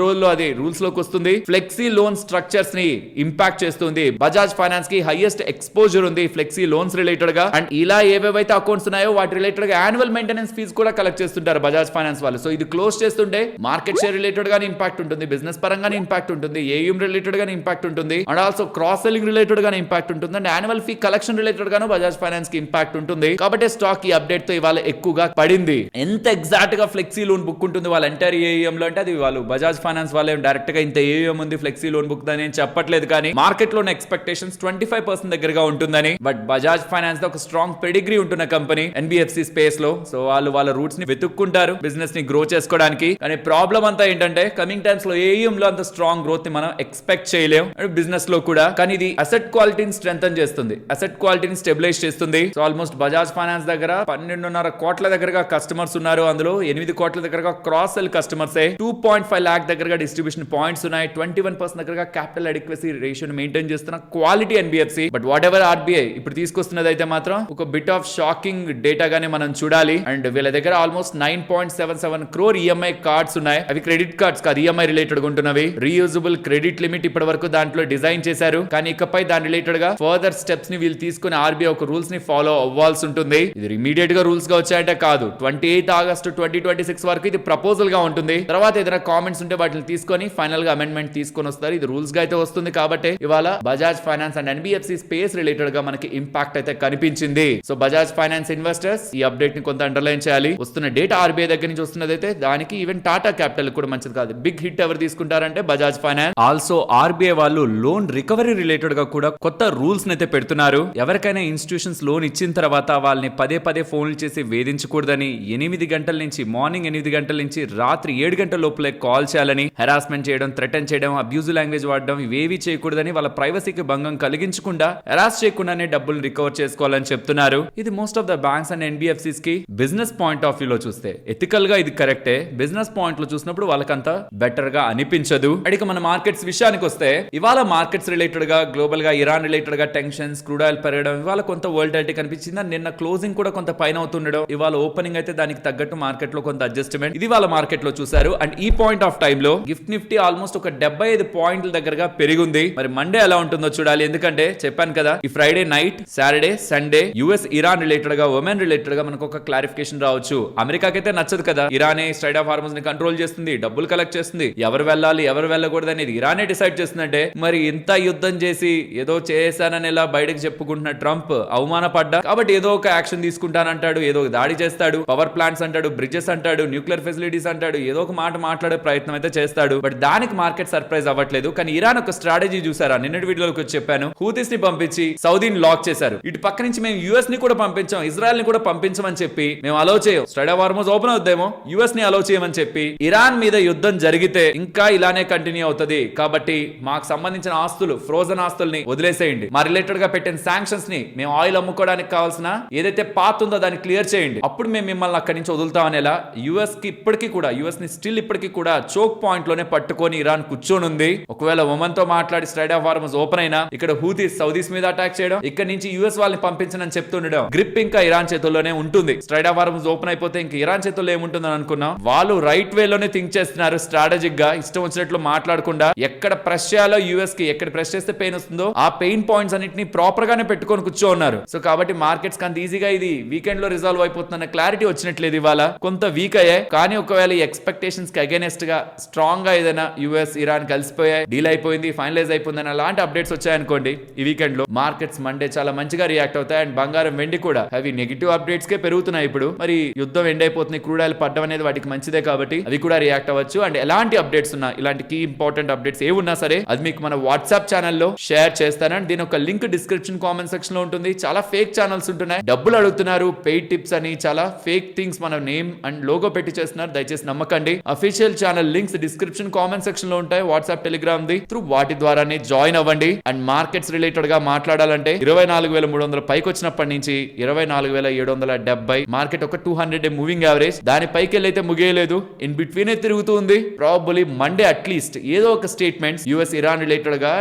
రోజుల్లో అది రూల్స్ లోకి వస్తుంది. ఫ్లెక్సీ లోన్ స్ట్రక్చర్స్ ని ఇంపాక్ట్ చేస్తుంది. బజాజ్ ఫైనాన్స్ కి హైయెస్ట్ ఎక్స్పోజర్ ఉంది ఫ్లెక్సీ లోన్స్ రిలేటెడ్ గా. అండ్ ఇలా ఏవేవైతే అకౌంట్స్ ఉన్నాయో వాటి రిలేటెడ్ గా యాన్యువల్ మెయింటెనెన్స్ ఫీజు కూడా కలెక్ట్ చేస్తుంటారు బజాజ్ ఫైనాన్స్ వాళ్ళు. సో ఇది క్లోజ్ చేస్తుంటే మార్కెట్ షేర్ రిలేటెడ్ గానీ ఇంపాక్ట్ ఉంటుంది, బిజినెస్ పరంగానే ఇంపాక్ట్ ఉంటుంది, ఏయూఎం రిలేటెడ్ గానీ ఇంపాక్ట్ ఉంటుంది, and also cross selling related గానీ ఇంపాక్ట్ ఉంటుంది, and annual fee collection related గాను బజాజ్ ఫైనాన్స్ కి ఇంపాక్ట్ ఉంటుంది. కాబట్టి స్టాక్ ఈ అప్డేట్ తో ఇవాళ ఎక్కువగా పడింది. ఎంత ఎగ్జాక్ట్ గా ఫ్లెక్సీ లోన్ బుక్ ఉంటుంది వాళ్ళ ఎంటైర్ ఏయూఎం లో అంటే అది వాళ్ళు బజాజ్ ఫైనాన్స్ వాళ్ళే డైరెక్ట్ గా ఇంత ఏయూఎం ఉంది ఫ్లెక్సీ లోన్ బుక్ అని చెప్పట్లేదు. కానీ మార్కెట్ లోని ఎక్స్పెక్టేషన్స్ 25% దగ్గరగా ఉంటుందని. బట్ బజాజ్ ఫైనాన్స్ ఒక స్ట్రాంగ్ పెడిగ్రీ ఉంటున్న కంపెనీ ఎన్బిఎఫ్సి స్పేస్ లో. సో వాళ్ళు వాళ్ళ రూట్స్ ని వెతుక్కుంటారు బిజినెస్ ని గ్రో చేసుకోవడానికి. కానీ ప్రాబ్లం అంతా ఏంటంటే కమింగ్ టైమ్స్ లో ఏఎం లో అంత స్ట్రాంగ్ గ్రోత్ ని మనం ఎక్స్పెక్ట్ చేయలేం బిజినెస్ లో కూడా. కానీ ఇది అసెట్ క్వాలిటీని స్ట్రెంథన్ చేస్తుంది, అసెట్ క్వాలిటీని స్టెబిలైజ్ చేస్తుంది. సో ఆల్మోస్ట్ బజాజ్ ఫైనాన్స్ దగ్గర 12.5 కోట్ల దగ్గరగా కస్టమర్స్ ఉన్నారు. అందులో 8 కోట్ల దగ్గరగా క్రాస్ సెల్ కస్టమర్స్, 2.5 లాక్ దగ్గరగా డిస్ట్రిబ్యూషన్ పాయింట్స్ ఉన్నాయి, 21% దగ్గరగా క్యాపిటల్ అడిక్వసీ రేషియోని మెయింటైన్ చేస్తున్న quality NBFC. But what ever RBI ఇప్పుడు తీసుకొస్తున్నది అయితే మాత్రం ఒక బిట్ ఆఫ్ షాకింగ్ డేటా గానే మనం చూడాలి. అండ్ వీళ్ళ దగ్గర ఆల్మోస్ట్ 9.77 crore ఈఎంఐ కార్డ్స్ ఉన్నాయి. అవి క్రెడిట్ కార్డ్స్ కాదు, ఈఎంఐ రిలేటెడ్ ఉంటున్నవి. రీయూజబుల్ క్రెడిట్ లిమిట్ ఇప్పటి వరకు దాంట్లో డిజైన్ చేశారు. కానీ ఇకపై దాని రిలేటెడ్ గా ఫర్దర్ స్టెప్స్ ని వీళ్ళు తీసుకుని ఆర్బీఐ ఒక రూల్స్ ని ఫాలో అవ్వాల్సి ఉంటుంది. ఇది ఇమీడియట్ గా రూల్స్ గా వచ్చాయంటే కాదు, 28 ఆగస్టు 2026 వరకు ఇది ప్రపోజల్ గా ఉంటుంది. తర్వాత ఏదైనా కామెంట్స్ ఉంటే వాటిని తీసుకొని ఫైనల్ గా అమెండ్మెంట్ తీసుకొని వస్తారు. ఇది రూల్స్ గా అయితే వస్తుంది. కాబట్టి ఇవాళ Bajaj finance and NBFC space related గా మనకి ఇంపాక్ట్ అయితే కనిపించింది. సో బజాజ్ ఫైనాన్స్ ఇన్వెస్టర్స్ ఈ అప్డేట్ ని కొంత అండర్లైన్ చేయాలి. వస్తున్న డేటా ఆర్బీఐ దగ్గర నుంచి వస్తున్నదైతే దానికి ఈవెన్ టాటా క్యాపిటల్ కూడా మంచిది కాదు. బిగ్ హిట్ ఎవరు తీసుకుంటారంటే బజాజ్ ఫైనాన్స్. ఆల్సో ఆర్బీఐ వాళ్ళు లోన్ రికవరీ రిలేటెడ్ గా కూడా కొత్త రూల్స్ అయితే పెడుతున్నారు. ఎవరికైనా ఇన్స్టిట్యూషన్స్ లోన్ ఇచ్చిన తర్వాత వాళ్ళని పదే ఫోన్లు చేసి వేధించకూడదని, 8 గంటల నుంచి మార్నింగ్ 8 గంటల నుంచి రాత్రి 7 గంటల లోపలే కాల్ చేయాలని, హెరాస్మెంట్ చేయడం, థ్రెటన్ చేయడం, అబ్యూజివ్ లాంగ్వేజ్ వాడడం ఇవేవి చేయకూడదని, వాళ్ళ ప్రైవసీకి భంగం కలిగించకుండా హెరాస్ చేయకుండానే డబ్బులు రికవర్ చేసుకోవాలని చెప్తున్నారు. ఇది most of the banks and NBFCs కి బిజినెస్ పాయింట్ ఆఫ్ వ్యూ లో చూస్తే ఎథికల్ గా ఇది కరెక్టే. బిజినెస్ పాయింట్ లో చూసినప్పుడు వాళ్ళకంతా బెటర్ గా అనిపించదు. అడిగ మన మార్కెట్స్ విషయానికి వస్తే ఇవాళ మార్కెట్స్ రిలేటెడ్ గా గ్లోబల్ గా ఇరాన్ రిలేటెడ్ గా టెన్షన్స్, క్రూడ్ ఆయిల్ పెరగడం, ఇవాళ కొంత వోల్టాలిటీ కనిపించింది. నిన్న క్లోజింగ్ కూడా కొంత పైన అవుతుండడం, ఇవాళ ఓపెనింగ్ అయితే దానికి తగ్గట్టు మార్కెట్ లో కొంత అడ్జస్ట్మెంట్ ఇది వాళ్ళ మార్కెట్ లో చూసారు. అండ్ ఈ పాయింట్ ఆఫ్ టైమ్ లో గిఫ్ట్ నిఫ్టీ ఆల్మోస్ట్ ఒక 75 పాయింట్ల దగ్గరగా పెరిగింది. మరి మండే ఎలా ఉంటుందో చూడాలి. ఎందుకంటే చెప్పాను కదా, ఈ Friday night, Saturday, Sunday US Iran related గా, ఒమెన్ రిలేటెడ్ గా మనకు ఒక క్లారిఫికేషన్ రావచ్చు. అమెరికాకైతే నచ్చదు కదా, ఇరానే స్ట్రైట్ ఆఫ్ హార్మోన్స్ ని కంట్రోల్ చేస్తుంది, డబ్బులు కలెక్ట్ చేస్తుంది, ఎవరు వెళ్ళాలి ఎవరు వెళ్ళకూడదు అనేది ఇరానే డిసైడ్ చేస్తుందంటే మరి ఇంత యుద్ధం చేసి ఏదో చేశానని ఇలా బయటకు చెప్పుకుంటున్న ట్రంప్ అవమానపడ్డా. కాబట్టి ఏదో ఒక యాక్షన్ తీసుకుంటానంటాడు, ఏదో దాడి చేస్తాడు, పవర్ ప్లాంట్స్ అంటాడు, బ్రిడ్జెస్ అంటాడు, న్యూక్లియర్ ఫెసిలిటీస్ అంటాడు, ఏదో ఒక మాట మాట్లాడే ప్రయత్నం అయితే చేస్తాడు. బట్ దానికి మార్కెట్ సర్ప్రైజ్ అవ్వట్లేదు. కానీ ఇరాన్ ఒక స్ట్రాటజీ చూసారా, నిన్నటి వీడియోలోకి వచ్చి చెప్పాను, హూతీస్ ని పంపించి సౌదీని లాక్ చేశారు. ఇటు పక్క నుంచి మేము యుఎస్ ని కూడా పంపించాం, ఇజ్రాయెల్ ని కూడా పంపించమని చెప్పి మేము అలౌ చేయం, స్ట్రైట్ ఆఫ్ హార్మోన్స్ ఓపెన్ అవుతామో యుఎస్ ని అలౌ చేయమని చెప్పి ఇరాన్ మీద యుద్ధం జరిగితే ఇంకా ఇలానే కంటిన్యూ అవుతుంది. కాబట్టి మాకు సంబంధించిన ఆస్తులు, ఫ్రోజన్ ఆస్తుల్ని వదిలేసేయండి, మా రిలేటెడ్ గా పెట్టిన శాంక్షన్స్ ని, మేము ఆయిల్ అమ్ముకోవడానికి కావాల్సిన ఏదైతే పాత్ ఉందో దాన్ని క్లియర్ చేయండి, అప్పుడు మేము మిమ్మల్ని అక్కడి నుంచి వదులుతామనేలా యుఎస్ కి ఇప్పటికీ కూడా, యుఎస్ ని స్టిల్ ఇప్పటికీ కూడా చోక్ పాయింట్ లోనే పట్టుకొని ఇరాన్ కూర్చొని ఉంది. ఒకవేళ ఒమన్ తో మాట్లాడి స్ట్రైట్ ఆఫ్ హార్మోన్స్ ఓపెన్ అయినా ఇక్కడ హూతీస్ సౌదీస్ మీద అటాక్ చేయడం, ఇక్కడ నుంచి యుఎస్ వాళ్ళని పంపించనని చెప్తుండడం, గ్రిప్ ఇంకా ఇరాన్ చేతుల్లోనే ఉంటుంది. స్ట్రైట్ ఆఫ్ హార్మోన్స్ ఓపెన్ అయిపోతే ఇంకా ఇరాన్ చేతుల్లో ఏముంటుందని అనుకున్నాం. వాళ్ళు రైట్ వే లోనే థింక్ చేస్తున్నారు, స్ట్రాటజిక్ గా ఇష్టం వచ్చినట్లు మాట్లాడకుండా ఎక్కడ ప్రెస్ చేయాలో యుఎస్ కి, ఎక్కడ ప్రెస్ చేస్తే పెయిన్ వస్తుందో ఆ పెయిన్ పాయింట్స్ అన్నిటిని ప్రాపర్ గానే పెట్టుకొని కూర్చో ఉన్నారు. సో కాబట్టి మార్కెట్స్ అంత ఈజీగా ఇది వీకెండ్ లో రిజాల్వ్ అయిపోతుందన్న క్లారిటీ వచ్చినట్లేదు. ఇవాళ కొంత వీక్ అయ్యాయి. కానీ ఒకవేళ ఈ ఎక్స్పెక్టేషన్స్ కి అగైనెస్ట్ గా స్ట్రాంగ్ గా ఏదైనా యుఎస్ ఇరాన్ కలిసిపోయాయి, డీల్ అయిపోయింది, ఫైనలైజ్ అయిపోయింది అలాంటి అప్డేట్స్ వచ్చాయనుకోండి, ఈ వీకెండ్ లో మార్కెట్స్ మండే చాలా మంచిగా రియాక్ట్ అవుతాయి. అండ్ బంగారం, వెండి కూడా అవి నెగిటివ్ అప్డేట్స్ కే పెరుగుతున్నాయి. ఇప్పుడు మరి యుద్ధం ఎండ్ అయిపోతుంది, క్రూడ్ ఆయిల్ పడ్డం అనేది వాటికి మంచిదే కాబట్టి అవి కూడా రియాక్ట్ అవ్వచ్చు. అండ్ ఎలాంటి అప్డేట్స్ ఉన్నా, ఇలాంటి కీ ఇంపార్టెంట్ అప్డేట్స్ ఏ ఉన్నా సరే అది మీకు మన వాట్సాప్ ఛానల్లో షేర్ చేస్తాను. అండ్ దీని ఒక link description comment section section లో ఉంటుంది. చాలా ఫేక్ ఛానల్స్ ఉంటున్నాయి, డబ్బులు అడుగుతున్నారు, పెయిడ్ టిప్స్ అని చాలా ఫేక్ థింగ్స్ మన నేమ్ అండ్ లోగో పెట్టి చేస్తున్నారు. దయచేసి నమ్మకండి. Official channel links description comment section లో ఉంటాయి. వాట్సాప్ టెలిగ్రామ్ ది త్రూ వాటి ద్వారానే జాయిన్ అవ్వండి. అండ్ మార్కెట్స్ రిలేటెడ్ గా మాట్లాడాలంటే 24,300 పైకి వచ్చినప్పటి నుంచి 24,770 మార్కెట్ ఒక 200 మూవింగ్ యావరేజ్. దాని పైకి వెళ్ళైతే ముగియలేదు, ఇన్ బిట్వీన్ తిరుగుతూ ఉంది. ప్రాబబ్లీ మండే అట్లీస్ట్ ఏదో ఒక స్టేట్మెంట్స్ యుఎస్ ఇరాన్ రిలేటెడ్ గా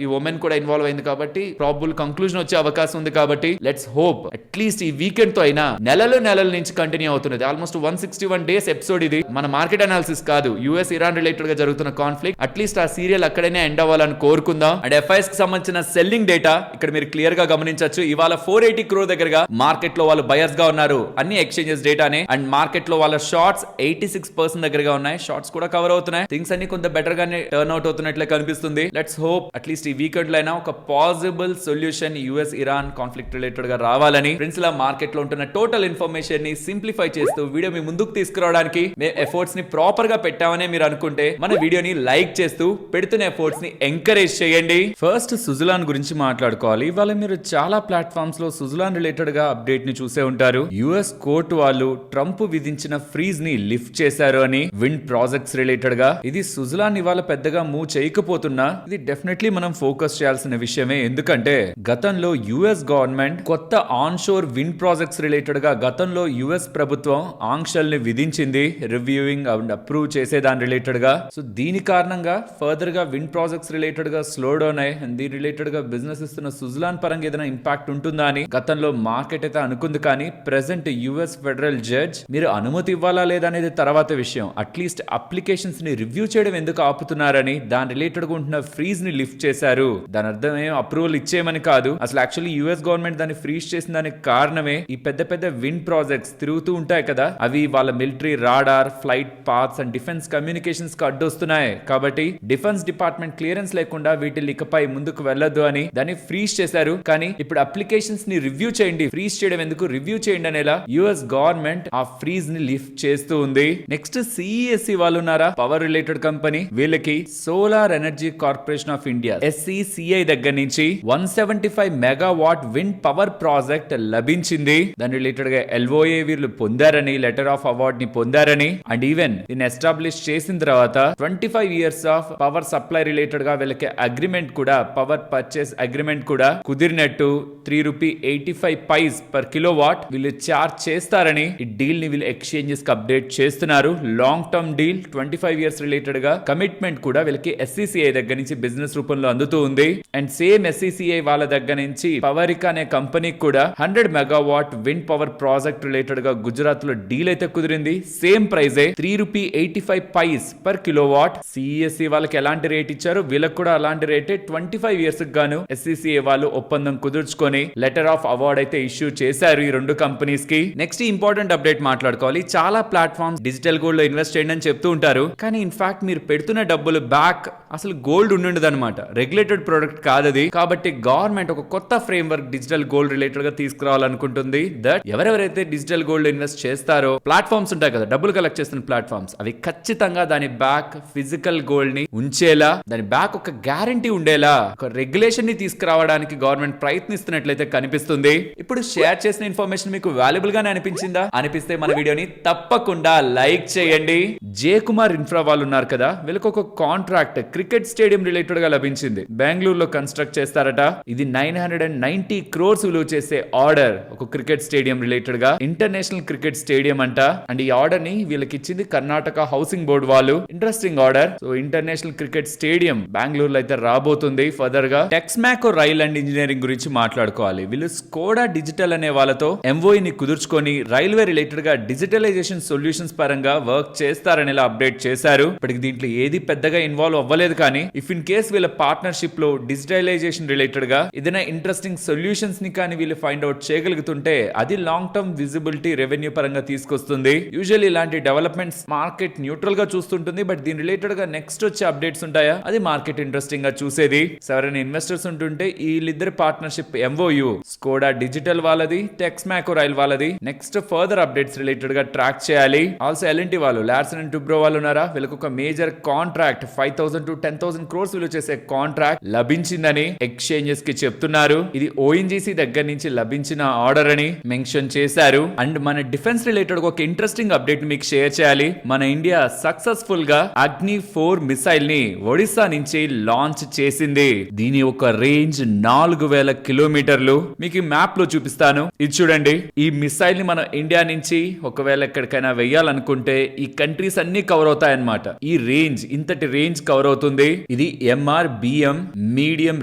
ఈ ఉమెన్ కూడా ఇన్వాల్వ్ అయింది కాబట్టి ప్రాబబుల్ కంక్లూజన్ వచ్చే అవకాశం ఉంది. కాబట్టి లెట్స్ హోప్ అట్లీస్ట్ ఈ వీకెండ్ తో అయినా నెలల నుంచి కంటిన్యూ అవుతున్నది. ఆల్మోస్ట్ 161 డేస్ ఎపిసోడ్ ఇది. మన మార్కెట్ అనాలిసిస్ కాదు, యుఎస్ ఇరాన్ రిలేటెడ్ గా జరుగుతున్న కాన్ఫ్లిక్ట్. అట్లీస్ట్ ఆ సీరియల్ అక్కడనే ఎండ్ అవ్వాలని కోరుకుందాం. అండ్ ఎఫ్ఐఎస్ కి సంబంధించిన సెల్లింగ్ డేటా ఇక్కడ మీరు క్లియర్ గా గమనించవచ్చు. ఇవాళ 480 crore దగ్గరగా మార్కెట్ లో వాళ్ళు బయర్స్ గా ఉన్నారు. అన్ని ఎక్స్చేంజెస్ డేటానే. అండ్ మార్కెట్ లో వాళ్ళ షార్ట్స్ 86% దగ్గరగా ఉన్నాయి. షార్ట్స్ కూడా కవర్ అవుతున్నాయి. థింగ్స్ అన్ని కొంత బెటర్ గానే టర్న్ అవుట్ అవుతున్నట్లే కనిపిస్తుంది. లెట్స్ హోప్ అట్లీస్ట్ ఈ వీకెండ్ లో అయినా ఒక possible solution US Iran conflict related గా రావాలని. ఫ్రెండ్స్, ఇలా మార్కెట్ లో ఉంటున్న టోటల్ ఇన్ఫర్మేషన్ ని సింప్లిఫై చేస్తూ వీడియో మీ ముందుకు తీసుకురావడానికి మేము ఎఫర్ట్స్ ని ప్రాపర్ గా పెట్టామని మీరు అనుకుంటే మన వీడియోని లైక్ చేస్తూ పెడుతున్న ఎఫర్ట్స్ ని ఎంకరేజ్ చేయండి. ఫస్ట్ సుజలాన్ గురించి మాట్లాడుకోవాలి. ఇవాళ మీరు చాలా ప్లాట్ఫామ్స్ లో సుజలాన్ రిలేటెడ్ గా అప్డేట్ ని చూసే ఉంటారు. యుఎస్ కోర్టు వాళ్ళు ట్రంప్ విధించిన ఫ్రీజ్ ని లిఫ్ట్ చేశారు అని విండ్ ప్రాజెక్ట్స్ రిలేటెడ్ గా. ఇది సుజలాన్ ఇవాళ పెద్దగా మూవ్ చేయకపోతున్నా ఇది డెఫినెట్లీ మనం ఫోకస్ చేయాల్సిన విషయమే. ఎందుకంటే గతంలో యుఎస్ గవర్నమెంట్ కొత్త onshore wind projects related గా గతంలో యుఎస్ ప్రభుత్వం ఆంక్షల్ని విధించింది, రివ్యూయింగ్ అండ్ అప్రూవ్ చేసే దాని రిలేటెడ్ గా. సో దీని కారణంగా ఫర్దర్ గా విండ్ ప్రాజెక్ట్స్ రిలేటెడ్ గా స్లో డౌన్ అయ్యి దీని రిలేటెడ్ గా బిజినెస్ ఇస్తున్న సుజలాన్ పరంగా ఏదైనా ఇంపాక్ట్ ఉంటుందా అని గతంలో మార్కెట్ అయితే అనుకుంది. కానీ ప్రెసెంట్ యుఎస్ ఫెడరల్ జడ్జ్ మీరు అనుమతి ఇవ్వాలా లేదా అనేది తర్వాత విషయం, అట్లీస్ట్ అప్లికేషన్స్ ని రివ్యూ చేయడం ఎందుకు ఆపుతున్నారని దాని రిలేటెడ్ గా ఉంటున్న ఫ్రీజ్ ని లిఫ్ట్ చేశారు. దాని అర్థం ఏం అప్రూవల్ ఇచ్చేయమని కాదు. అసలు యాక్చువల్లీ యుఎస్ గవర్నమెంట్ దాన్ని ఫ్రీజ్ చేసిన దానికి కారణమే ఈ పెద్ద పెద్ద విండ్ ప్రాజెక్ట్స్ తిరుగుతూ ఉంటాయి కదా, అవి వాళ్ళ military radar, flight paths and defence communications కి అడ్డొస్తున్నాయి. కాబట్టి డిఫెన్స్ డిపార్ట్మెంట్ క్లియరెన్స్ లేకుండా వీటిని ఇకపై ముందుకు వెళ్ళొద్దు అని దాన్ని ఫ్రీజ్ చేశారు. కానీ ఇప్పుడు అప్లికేషన్స్ ని రివ్యూ చేయండి, ఫ్రీజ్ చేయడం ఎందుకు, రివ్యూ చేయండి అనేలా యుఎస్ గవర్నమెంట్ ఆ ఫ్రీజ్ ని లిఫ్ట్ చేస్తూ ఉంది. నెక్స్ట్ సిఈఎస్సి వాళ్ళు ఉన్నారా, పవర్ రిలేటెడ్ కంపెనీ. వీళ్ళకి solar energy corporation of India SECI దగ్గర నుంచి 175 మెగావాట్ విండ్ పవర్ ప్రాజెక్ట్ లభించింది. దాని రిలేటెడ్ గా LOA వీళ్ళు పొందారని, లెటర్ ఆఫ్ అవార్డ్ ని పొందారని, అండ్ ఈవెన్ దీన్ని ఎస్టాబ్లిష్ చేసిన తర్వాత 25 years of power supply related గా వీళ్ళకి అగ్రిమెంట్ కూడా, పవర్ పర్చేస్ అగ్రిమెంట్ కూడా కుదిరినట్టు ₹3.85 per kilowatt వీళ్ళు చార్జ్ చేస్తారని ఈ డీల్ ని వీళ్ళు ఎక్స్చేంజెస్ కి అప్డేట్ చేస్తున్నారు. Long term deal 25 years related గా కమిట్మెంట్ కూడా వీళ్ళకి SECI దగ్గర నుంచి బిజినెస్ రూపంలో అందుతూ ఉంది. అండ్ సేమ్ SECI వాళ్ళ దగ్గర నుంచి పవరికా అనే కంపెనీ కూడా 100 megawatt wind power project related గా గుజరాత్ లో డీల్ అయితే కుదిరింది. సేమ్ ప్రైజే ₹3.85 per kilowatt. CESC వాళ్ళకి ఎలాంటి రేట్ ఇచ్చారు, వీళ్ళకి కూడా అలాంటి రేటే 25 years కి గాను SECI వాళ్ళు ఒప్పందం కుదుర్చుకొని లెటర్ ఆఫ్ అవార్డ్ అయితే ఇష్యూ చేశారు ఈ రెండు కంపెనీస్ కి. నెక్స్ట్ ఇంపార్టెంట్ అప్డేట్ మాట్లాడుకోవాలి. చాలా ప్లాట్ఫామ్స్ డిజిటల్ గోల్డ్ లో ఇన్వెస్ట్ చేయండి అని చెప్తూ ఉంటారు. కానీ ఇన్ఫాక్ట్ మీరు పెడుతున్న డబ్బులు బ్యాక్ అసలు గోల్డ్ ఉండదు అనమాట, రెగ్యులేటెడ్ ప్రొడక్ట్ కాదది. కాబట్టి గవర్నమెంట్ ఒక కొత్త frame work digital gold related గా తీసుకురావాలనుకుంటుంది. దట్ ఎవరెవరైతే డిజిటల్ గోల్డ్ ఇన్వెస్ట్ చేస్తారో, ప్లాట్ఫామ్స్ ఉంటాయి కదా డబ్బులు కలెక్ట్ చేస్తున్న ప్లాట్ఫామ్స్, అవి ఖచ్చితంగా దాని బ్యాక్ ఫిజికల్ గోల్డ్ ని ఉంచేలా, దాని బ్యాక్ ఒక గ్యారంటీ ఉండేలా ఒక రెగ్యులేషన్ ని తీసుకురావడానికి గవర్నమెంట్ ప్రయత్నిస్తున్నట్లయితే కనిపిస్తుంది. ఇప్పుడు షేర్ చేసిన ఇన్ఫర్మేషన్ మీకు వాల్యుబుల్ గానే అనిపించిందా? అనిపిస్తే మన వీడియోని తప్పకుండా లైక్ చేయండి. జే కుమార్ ఇన్ఫ్రా వాళ్ళు ఉన్నారు కదా, వీళ్ళకి ఒక కాంట్రాక్ట్ క్రికెట్ స్టేడియం రిలేటెడ్ గా లభించింది. బెంగళూరులో కన్స్ట్రక్ట్ చేస్తారట. ఇది 990 crores విలువ చేసే ఆర్డర్. ఒక క్రికెట్ స్టేడియం రిలేటెడ్ గా, ఇంటర్నేషనల్ క్రికెట్ స్టేడియం అంట. అండ్ ఈ ఆర్డర్ ని వీళ్ళకి ఇచ్చింది కర్ణాటక హౌసింగ్ బోర్డ్ వాళ్ళు. Interesting order. So international cricket stadium బెంగళూరులో అయితే రాబోతుంది. ఫర్దర్ గా టెక్స్మాకో రైల్ అండ్ ఇంజనీరింగ్ గురించి మాట్లాడుకోవాలి. వీళ్ళు స్కోడా డిజిటల్ అనే వాళ్ళతో MOU ని కుదుర్చుకొని రైల్వే రిలేటెడ్ గా డిజిటలైజేషన్ సొల్యూషన్స్ పరంగా వర్క్ చేస్తారనేలా అప్డేట్ చేశారు. ఇప్పటికి దీంట్లో ఏది పెద్దగా ఇన్వాల్వ్ అవ్వలేదు. కానీ ఇఫ్ ఇన్ కేస్ వీళ్ళ పార్ట్నర్షిప్ లో డిజిటలైజేషన్ రిలేటెడ్ గా ఏదైనా ఇంట్రెస్టింగ్ సొల్యూషన్స్ ని కానీ వీళ్ళు ఫైండ్ అవుట్ చేయగలుగుతుంటే అది లాంగ్ టర్మ్ విజిబిలిటీ రెవెన్యూ పరంగా తీసుకొస్తుంది. యూజువల్లీ ఇలాంటి డెవలప్మెంట్స్ మార్కెట్ న్యూట్రల్ గా చూస్తుంటుంది. బట్ దీని రిలేటెడ్ గా నెక్స్ట్ వచ్చే అప్డేట్స్ ఉంటాయా, అది మార్కెట్ ఇంట్రెస్టింగ్ గా చూసేది. ఎవరైనా ఇన్వెస్టర్స్ ఉంటుంటే వీళ్ళిద్దరు పార్ట్నర్షిప్ MOU స్కోడా డిజిటల్ వాళ్ళది, టెక్స్మాకో రైల్ వాళ్ళది. నెక్స్ట్ ఫర్దర్ అప్డేట్స్ రిలేటెడ్ గా ట్రాక్ చేయాలి. ఆల్సో L&T వాళ్ళు, లార్సన్ అండ్ టూబ్రో వాళ్ళు ఉన్నారా, వీళ్ళకి ఒక మేజర్ కాంట్రాక్ట్ 5,000 to 10,000 crores విలువ చేసే కాంట్రాక్ట్ లభించిందని ఎక్స్చేంజెస్ కి చెప్తున్నారు. ఇది ఓఎన్జీసీ దగ్గర నుంచి లభించిన ఆర్డర్ అని మెన్షన్ చేశారు. అండ్ మన డిఫెన్స్ రిలేటెడ్ ఒక ఇంట్రెస్టింగ్ అప్డేట్ మీకు షేర్ చేయాలి. మన ఇండియా సక్సెస్ఫుల్ గా అగ్ని 4 మిసైల్ ని ఒడిశా నుంచి లాంచ్ చేసింది. దీని ఒక రేంజ్ 4000 కిలోమీటర్లు. మీకు మ్యాప్ లో చూపిస్తాను, ఇది చూడండి. ఈ మిసైల్ ని మన ఇండియా నుంచి ఒకవేళ ఎక్కడికైనా వెయ్యాలనుకుంటే ఈ కంట్రీస్ అన్ని కవర్ అవుతాయన్నమాట. ఈ రేంజ్ ఇంతటి రేంజ్ కవర్ అవుతుంది. ఇది MRBM medium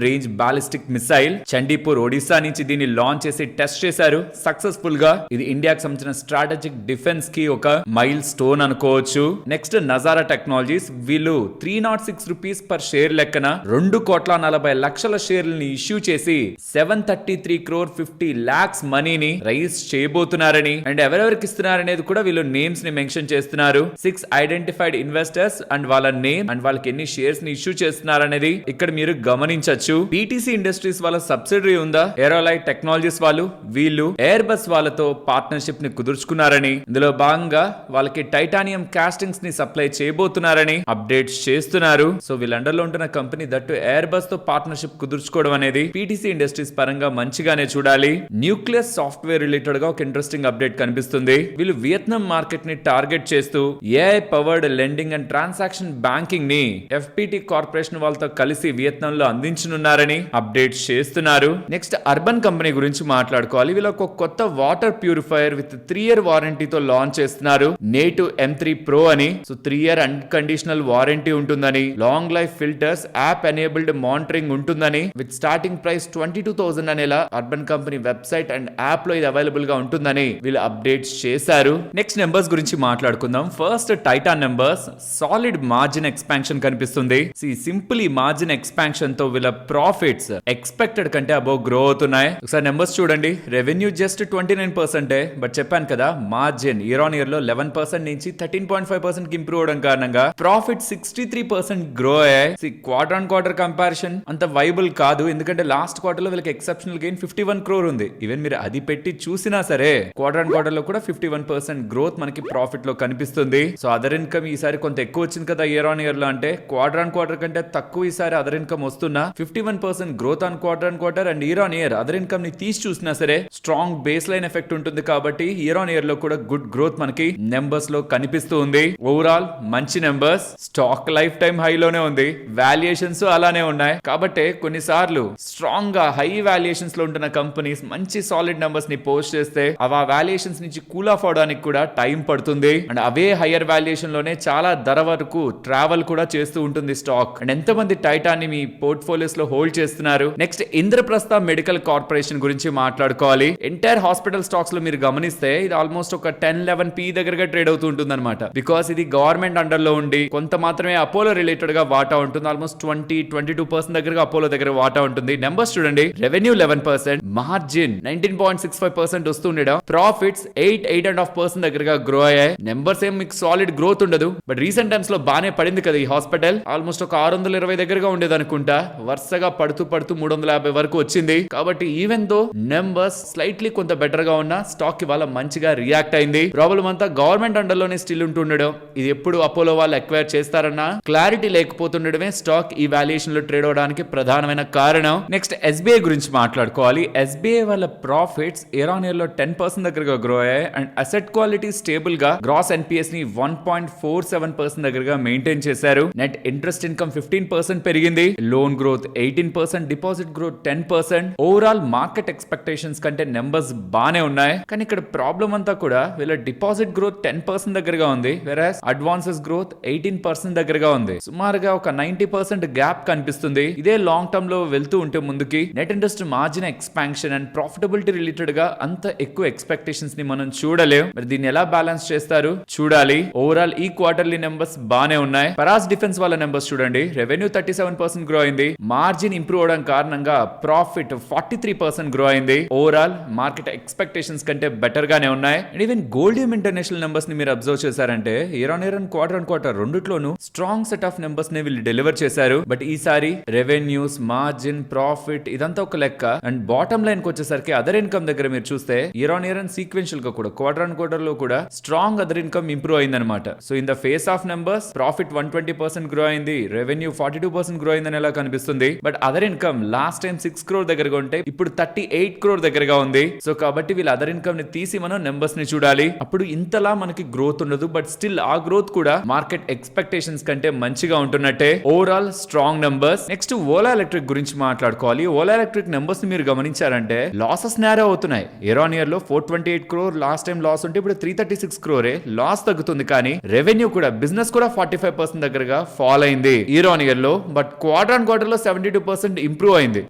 range ballistic missile. Chandipur Odisha నుంచి దీన్ని లాంచ్ చేసి టెస్ట్ చేశారు సక్సెస్ఫుల్ గా. ఇది ఇండియాకి సంబంధించిన స్ట్రాటజిక్ డిఫెన్స్ కి ఒక మైల్ స్టోన్ అనుకోవచ్చు. నెక్స్ట్ నజారా టెక్నాలజీస్, వీళ్ళు 306 రూపీస్ పర్ షేర్ లెక్కన 2,40,00,000 షేర్లని ఇష్యూ చేసి 733 crore 50 lakhs మనీని రైజ్ చేయబోతున్నారని అండ్ ఎవరెవరికి ఇస్తున్నారనేది కూడా వీళ్ళు నేమ్స్ ని మెన్షన్ చేస్తున్నారు. 6 ఐడెంటిఫైడ్ ఇన్వెస్టర్స్ అండ్ వాళ్ళ నేమ్ అండ్ వాళ్ళకి ఎన్ని షేర్స్ ని ఇష్యూ చేస్తున్నారనేది ఇక్కడ మీరు గమనించొచ్చు. పీటీసీ ఇండస్ట్రీస్ వాళ్ళ సబ్సిడరీ ఉందా, ఏరోలైట్ టెక్నాలజీస్ వాళ్ళు, వీళ్ళు ఎయిర్ బస్ వాళ్ళతో పార్ట్నర్షిప్ ని కుదుర్చుకున్నారని, ఇందులో భాగంగా వాళ్ళకి టైటానియం కాస్టింగ్స్ ని సప్లై చేయబోతున్నారని అప్డేట్స్ చేస్తున్నారు. సో వీళ్ళండర్లో ఉంటున్న కంపెనీ దట్టు ఎయిర్ బస్ తో పార్ట్నర్షిప్ కుదుర్చుకోవడం అనేది పీటీసీ ఇండస్ట్రీస్ పరంగా మంచిగానే చూడాలి. న్యూక్లియస్ సాఫ్ట్వేర్ రిలేటెడ్ గా ఒక ఇంట్రెస్టింగ్ అప్డేట్ కనిపిస్తుంది. వీళ్ళు వియత్నాం మార్కెట్ ని టార్గెట్ చేస్తూ AI powered lending and transaction banking ని ఎఫ్పిటి కార్పొరేషన్ వాళ్ళతో కలిసి వియత్నాం లో అందించనున్నారని అప్డేట్ చేస్తున్నారు. నెక్స్ట్ అర్బన్ కంపెనీ గురించి మాట్లాడుకోవాలి. వీళ్ళకి ఒక కొత్త వాటర్ ప్యూరిఫైయర్ విత్ 3 year వారంటీతో లాంచ్ చేస్తున్నారు. నేటివ్ M3 Pro అని. సో 3 year అన్కండిషనల్ వారంటీ ఉంటుందని, long life filters, app enabled monitoring ఉంటుందని, విత్ స్టార్టింగ్ ప్రైస్ 22,000 అనేలా urban company website and app లో ఇది అవైలబుల్ గా ఉంటుందని వీళ్ళు అప్డేట్స్ చేశారు. నెక్స్ట్ నెంబర్స్ గురించి మాట్లాడుకుందాం. First Titan numbers, solid margin expansion కనిపిస్తుంది. సింపుల్ ఈ మార్జిన్ ఎక్స్పాన్షన్ తో వీళ్ళ ప్రాఫిట్స్ ఎక్స్పెక్టెడ్ కంటే అబౌవ్ గ్రో అవుతున్నాయి. ఒకసారి నెంబర్స్ చూడండి. రెవెన్యూ జస్ట్ 29%, బట్ చెప్పాను కదా మార్జిన్ ఇయర్ ఆన్ ఇయర్ లో 11% నుంచి 13.5% కి ఇంప్రూవ్ అవడం కారణంగా ప్రాఫిట్ 63% గ్రో అయ్యాయి. క్వార్టర్ ఆన్ క్వార్టర్ కంపారిజన్ అంత వైబుల్ కాదు, ఎందుకంటే లాస్ట్ క్వార్టర్ లో వీళ్ళకి ఎక్సెప్షనల్ గెయిన్ 51 crore ఉంది. ఈవెన్ మీరు అది పెట్టి చూసినా సరే క్వార్టర్ ఆన్ క్వార్టర్ లో కూడా 51% గ్రోత్ మనకి ప్రాఫిట్ లో కనిపిస్తుంది. సో అదర్ ఇన్కమ్ ఈసారి కొంత ఎక్కువ వచ్చింది కదా ఇయర్ ఆన్ ఇయర్ లో, అంటే క్వార్టర్ ఆన్ క్వార్టర్ కంటే తక్కువ ఈసారి అదర్ ఇన్కమ్ వస్తున్నా 51% growth on quarter and year on year other income ని తీసి చూసినా సరే స్ట్రాంగ్ బేస్ లైన్ ఎఫెక్ట్ ఉంటుంది. కాబట్టి ఇయర్ ఆన్ ఇయర్ లో కూడా గుడ్ గ్రోత్ మనకి నెంబర్స్ లో కనిపిస్తూ ఉంది. ఓవరాల్ మంచి నెంబర్స్. స్టాక్ లైఫ్ టైం హైలోనే ఉంది, వాల్యుయేషన్స్ అలానే ఉన్నాయి. కాబట్టి కొన్నిసార్లు స్ట్రాంగ్ గా హై వాల్యుయేషన్స్ లో ఉంటున్న కంపెనీస్ మంచి సాలిడ్ నెంబర్స్ ని పోస్ట్ చేస్తే అవి ఆ వాల్యుయేషన్స్ నుంచి కూల్ ఆఫ్ అవడానికి కూడా టైం పడుతుంది. అండ్ అవే హైయర్ వాల్యుయేషన్ లోనే చాలా ధర వరకు ట్రావెల్ కూడా చేస్తూ ఉంటుంది స్టాక్. అండ్ ఎంతమంది టైటాన్ ని మీ పోర్ట్ఫోలియోస్ లో హోల్డ్ చేస్తున్నారు? నెక్స్ట్ ఇంద్రప్రస్థ మెడికల్ కార్పొరేషన్ గురించి మాట్లాడుకోవాలి. ఎంటైర్ హాస్పిటల్ స్టాక్స్ లో మీరు గమనిస్తే ఇది ఆల్మోస్ట్ ఒక 10-11 P దగ్గరగా ట్రేడ్ అవుతూ ఉంటుంది అనమాట. బికాస్ ఇది గవర్నమెంట్ అండర్ లో ఉండి కొంత మాత్రమే అపోలో రిలేటెడ్ గా వాటా ఉంటుంది. ఆల్మోస్ట్ 20-22% దగ్గరగా అపోలో దగ్గర వాటా ఉంటుంది. నెంబర్స్ చూడండి. రెవెన్యూ 11%, మార్జిన్ 19.65% వస్తుండడం, ప్రాఫిట్స్ 8.5% దగ్గరగా గ్రో అయ్యాయి. నెంబర్స్ ఏం మీకు సాలిడ్ గ్రోత్ ఉండదు, బట్ రీసెంట్ టైమ్స్ లో బానే పడింది కదా ఈ హాస్పిటల్. ఆల్మోస్ట్ ఒక 620 దగ్గరగా ఉండేది అనుకుంటా, వరుసగా పడుతూ 350 వరకు వచ్చింది. కాబట్టి ఈవెన్ దో నెంబర్స్ స్లైట్లీ కొంత బెటర్ గా ఉన్న స్టాక్ ఇవాళ మంచిగా రియాక్ట్ అయింది. ప్రాబ్లం అంతా గవర్నమెంట్ అండర్ లోనే స్టిల్ ఉంటుండడం, ఇది ఎప్పుడు అపోలో వాళ్ళు ఎక్వైర్ చేస్తారన్న క్లారిటీ లేకపోతుండడమే స్టాక్ ఈ వాల్యుయేషన్ లో ట్రేడ్ అవడానికి ప్రధానమైన కారణం. నెక్స్ట్ SBI గురించి మాట్లాడుకోవాలి. SBI వాళ్ళ ప్రాఫిట్స్ ఇయర్ ఆన్ ఇయర్ లో 10% దగ్గరగా గ్రో అయ్యాయి. అండ్ అసెట్ క్వాలిటీ స్టేబుల్ గా గ్రాస్ NPS ని 1.47% దగ్గరగా మెయింటైన్ చేశారు. నెట్ ఇంట్రెస్ట్ ఇన్కమ్ 15% పెరిగింది. Loan growth 18%, deposit growth 10%. Overall market expectations కంటే నెంబర్స్ బానే ఉన్నాయి. కానీ ఇక్కడ ప్రాబ్లం అంతా కూడా వీళ్ళ డిపాజిట్ గ్రోత్ 10% దగ్గరగా ఉంది, వెరాస్ అడ్వాన్సెస్ గ్రోత్ 18% దగ్గరగా ఉంది. సుమారుగా ఒక 90% గ్యాప్ కనిపిస్తుంది. ఇదే లాంగ్ టర్మ్ లో వెళ్తూ ఉంటే ముందుకి net interest margin expansion and profitability related గా అంత ఎక్కువ ఎక్స్పెక్టేషన్స్ ని మనం చూడలేం. మరి దీన్ని ఎలా బ్యాలెన్స్ చేస్తారు చూడాలి. ఓవరాల్ ఈ క్వార్టర్లీ నెంబర్స్ బానే ఉన్నాయి. పరాస్ డిఫెన్స్ వాళ్ళ నెంబర్స్ చూడండి. రెవెన్యూ 37% గ్రో అయింది. మార్జిన్ ఇంప్రూవ్ అవడం కారణంగా ప్రాఫిట్ 43% గ్రో అయింది. ఓవరాల్ మార్కెట్ ఎక్స్పెక్టేషన్స్ కంటే బెటర్ గానే ఉన్నాయి. And even Goldiam international numbers ని మీరు అబ్జర్వ్ చేశారంటే year on year and quarter రెండిట్లోనూ స్ట్రాంగ్ సెట్ ఆఫ్ నెంబర్స్ ని వీళ్ళు డెలివర్ చేశారు. బట్ ఈసారి రెవెన్యూస్, మార్జిన్, ప్రాఫిట్ ఇదంతా ఒక లెక్క. అండ్ బాటమ్ లైన్ కి వచ్చేసరికి అదర్ ఇన్కమ్ దగ్గర మీరు చూస్తే year on year and sequential గా కూడా క్వార్టర్ లో కూడా స్ట్రాంగ్ అదర్ ఇన్కమ్ ఇంప్రూవ్ అయింది అనమాట. So in the face of numbers profit 120% grow అయింది, రెవెన్యూ 42% గ్రో అయిందని ఎలా కనిపిస్తుంది. But other income last time 6 crore crore దగ్గరగా ఉంటే ఇప్పుడు 38 crore దగ్గరగా ఉంది. సో కాబట్టి వీళ్ళ అదర్ ఇన్కమ్ ని తీసి మనం నెంబర్స్ ని చూడాలి. అప్పుడు ఇంతలా మనకి గ్రోత్ ఉండదు, బట్ స్టిల్ ఆ గ్రోత్ కూడా మార్కెట్ ఎక్స్పెక్టేషన్స్ కంటే మంచిగా ఉంటున్నట్టే. Overall strong numbers. Next Ola electric గురించి మాట్లాడుకోవాలి. ఓలా ఎలక్ట్రిక్ నెంబర్స్ ని మీరు గమనించారంటే లాసెస్ నేరో అవుతున్నాయి. ఇయర్ ఆన్ ఇయర్ లో 428 crore లాస్ట్ టైం లాస్ ఉంటే ఇప్పుడు 336 crore లాస్ తగ్గుతుంది. కానీ రెవెన్యూ కూడా బిజినెస్ కూడా 45% దగ్గరగా ఫాల్ అయింది ఇయర్ ఆన్ ఇయర్ లో. బట్ క్వార్టర్ ఆన్ క్వార్టర్ లో 72% ఇంప్రూవ్ అయింది.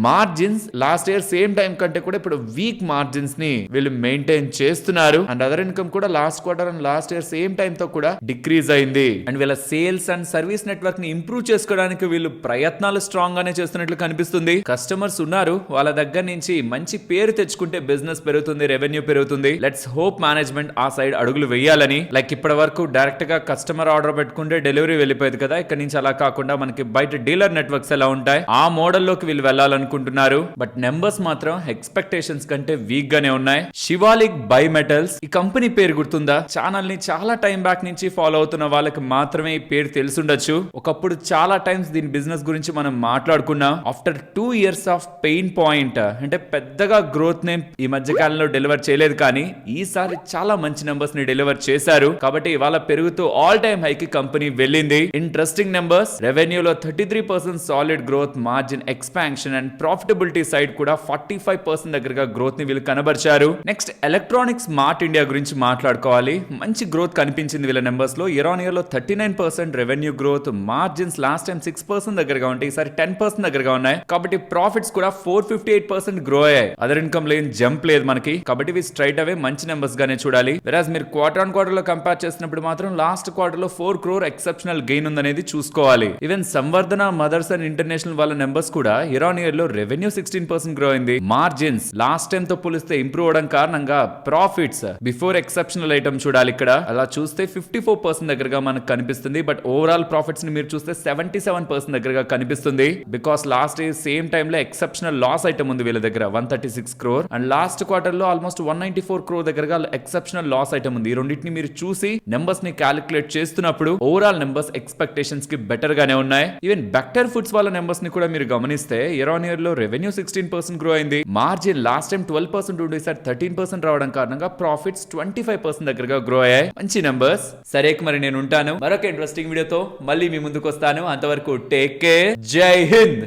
Margins last year same time కంటే కూడా ఇప్పుడు వీక్ మార్జిన్స్ ని వీళ్ళు మెయింటైన్ చేస్తున్నారు. అండ్ అదర్ ఇన్కమ్ కూడా last quarter and last year same time తో కూడా డిక్రీజ్ అయింది. అండ్ వీళ్ళ సేల్స్ అండ్ సర్వీస్ నెట్వర్క్ ని ఇంప్రూవ్ చేసుకోవడానికి వీళ్ళు ప్రయత్నాలు స్ట్రాంగ్ గానే చేస్తున్నట్లు కనిపిస్తుంది. కస్టమర్స్ ఉన్నారు, వాళ్ళ దగ్గర నుంచి మంచి పేరు తెచ్చుకుంటే బిజినెస్ పెరుగుతుంది, రెవెన్యూ పెరుగుతుంది. లెట్స్ హోప్ మేనేజ్మెంట్ ఆ సైడ్ అడుగులు వేయాలని. లైక్ ఇప్పటి వరకు డైరెక్ట్ గా కస్టమర్ ఆర్డర్ పెట్టుకుంటే డెలివరీ వెళ్ళిపోయేది కదా, ఇక్కడ నుంచి అలా కాకుండా మనకి బయట డీలర్ నెట్వర్క్స్ ఎలా ఉంటాయి ఆ మోడల్ లోకి వీళ్ళు వెళ్ళాలనుకుంటున్నారు. బట్ నెంబర్స్ మాత్రం ఎక్స్పెక్టేషన్స్ కంటే వీక్ గానే ఉన్నాయి. శివాలిక్ బై మెటల్స్, ఈ కంపెనీ పేరు గుర్తుందా? ఛానల్ ని చాలా టైం బ్యాక్ నుంచి ఫాలో అవుతున్న వాళ్ళకి మాత్రమే ఈ పేరు తెలుసుండొచ్చు. ఒకప్పుడు చాలా టైమ్స్ దీని బిజినెస్ గురించి మనం మాట్లాడుకున్నాం. After 2 years of pain point, అంటే పెద్దగా గ్రోత్ ని ఈ మధ్య కాలంలో డెలివర్ చేయలేదు, కానీ ఈసారి చాలా మంచి నెంబర్స్ ని డెలివర్ చేశారు. కాబట్టి ఇవాళ పెరుగుతూ ఆల్ టైమ్ హై కి కంపెనీ వెళ్ళింది. Interesting numbers. రెవెన్యూలో 33% solid growth, margin expansion and profitability side కూడా 45% దగ్గరగా గ్రోత్ ని వీళ్ళు కనబరిచారు. నెక్స్ట్ ఎలక్ట్రానిక్స్ స్మార్ట్ ఇండియా గురించి మాట్లాడుకోవాలి. మంచి గ్రోత్ కనిపించింది వీళ్ళ నెంబర్స్ లో. ఇయర్ ఆన్ ఇయర్ లో 39% revenue growth, margins last time 6% దగ్గరగా ఉంటాయి, ఈసారి 10% దగ్గరగా ఉన్నాయి. కాబట్టి ప్రాఫిట్స్ కూడా 458% గ్రో అయ్యాయి. అదర్ ఇన్కమ్ లో ఏం జంప్ లేదు మనకి. కాబట్టి ఇవి స్ట్రైట్ అవే మంచి నెంబర్స్ గానే చూడాలి. వెరాజ్ మీరు క్వార్టర్ ఆన్ క్వార్టర్ లో కంపేర్ చేసినప్పుడు మాత్రం లాస్ట్ క్వార్టర్ లో 4 crore ఎక్సెప్షనల్ గెయిన్ ఉందనేది చూసుకోవాలి. Even Samvardhana mothers and international వాళ్ళ నెంబర్స్ కూడా ఇయర్ ఆన్ ఇయర్ లో రెవెన్యూ 16% గ్రో అయింది. మార్జిన్స్ లాస్ట్ టైం తో పోలిస్తే ఇంప్రూవ్ అవడం కారణంగా ప్రాఫిట్స్ బిఫోర్ ఎక్సెప్షనల్ ఐటమ్ చూడాలి. ఇక్కడ అలా చూస్తే 54% దగ్గరగా మనకు కనిపిస్తుంది. బట్ ఓవరాల్ ప్రాఫిట్స్ ని మీరు చూస్తే 77% దగ్గరగా కనిపిస్తుంది. Because last year same time లో ఎక్సెప్షనల్ లాస్ ఐటమ్ ఉంది వీళ్ళ దగ్గర 136 crore. అండ్ లాస్ట్ క్వార్టర్ లో ఆల్మోస్ట్ 194 crore దగ్గరగా ఎక్సెప్షనల్ లాస్ ఐటమ్ ఉంది. ఈ రెండింటిని మీరు చూసి నెంబర్స్ ని క్యాలిక్యులేట్ చేస్తున్నప్పుడు ఓవరాల్ నెంబర్స్ ఎక్స్పెక్టేషన్స్ కి బెటర్ గానే ఉన్నాయి. ఈవెన్ బెక్టర్ ఫుడ్స్ వాళ్ళ నెంబర్స్ ని కూడా మీరు గమనిస్తే ఇయర్ ఆన్ ఇయర్ లో రెవెన్యూ 16% గ్రో అయింది. మార్జిన్ లాస్ట్ టైం 12% ఉండి సార్ 13% రావడం కారణంగా ప్రాఫిట్స్ 25% దగ్గరగా గ్రో అయ్యాయి. మంచి నెంబర్స్. సరే మరి నేను ఉంటాను, మరొక ఇంట్రెస్టింగ్ వీడియోతో మళ్ళీ మీ ముందుకు వస్తాను. అంతవరకు టేక్ కేర్. జై హింద్.